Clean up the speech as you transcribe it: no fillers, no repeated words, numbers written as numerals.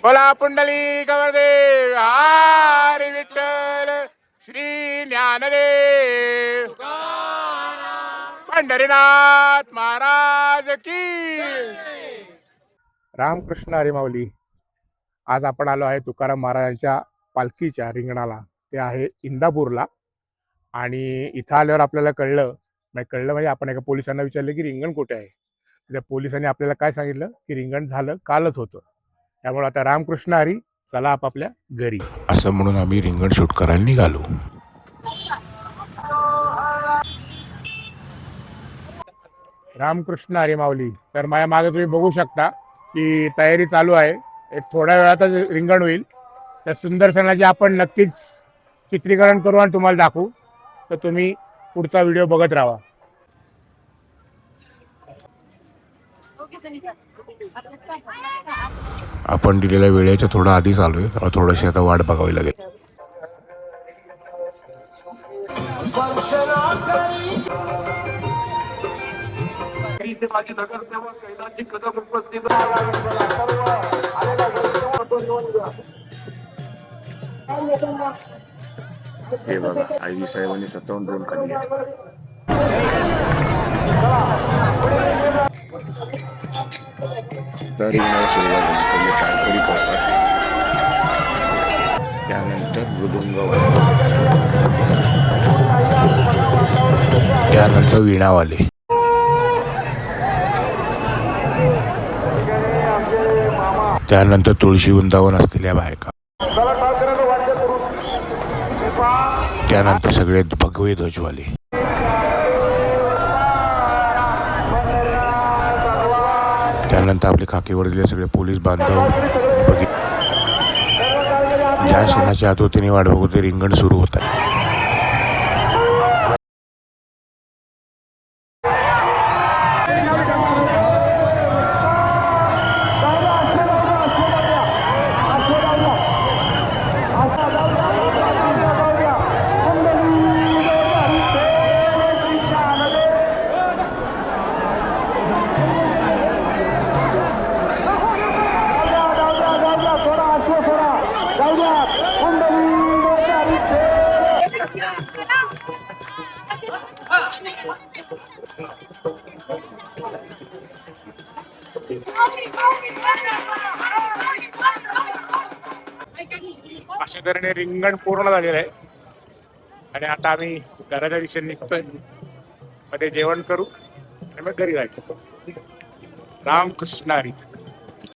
बोला पुंडली गवरदेव हरी विठ्ठल श्री ज्ञानदेव पंढरीनाथ महाराज की रामकृष्ण हरी माऊली. आज आपण आलो आहे तुकाराम महाराजांच्या पालखीच्या रिंगणाला. ते आहे इंदापूरला. आणि इथं आल्यावर आपल्याला कळलं म्हणजे आपण एका पोलिसांना विचारलं की रिंगण कुठे आहे. त्या पोलिसांनी आपल्याला काय सांगितलं की रिंगण झालं कालच होतं. त्यामुळे आता रामकृष्ण हरी चला आपापल्या घरी असं म्हणून आम्ही रिंगण शूट करायला निघालो. रामकृष्ण हरी माऊली. तर माझ्या मागे तुम्ही बघू शकता की तयारी चालू आहे. एक थोड्या वेळातच रिंगण होईल. त्या सुंदर सणाचे आपण नक्कीच चित्रीकरण करू आणि तुम्हाला दाखवू. तर तुम्ही पुढचा व्हिडिओ बघत राहा. आपण दिलेल्या वेळेच्या थोडा आधीच आलोय. थोडीशी आता वाट बघावी लागेल. हे बघा आई साहेबांनी स्वतःहून ड्रोन काढली आहे. त्यानंतर मृदुंग, त्यानंतर वीणावाले, त्यानंतर तुळशी वृंदावन असलेल्या बायका, त्यानंतर सगळे भगवे ध्वजवाले, त्यानंतर आपले खाकीवरले सगळे पोलीस बांधव. ज्या क्षणाच्या आतुरतेने वाट बघतो रिंगण सुरू होत आहे. अशा तऱ्हेने रिंगण पूर्ण झालेलं आहे. आणि आता आम्ही घराच्या दिशेने निघतोय. मध्ये जेवण करू आणि मग घरी जायचं. रामकृष्ण हरी.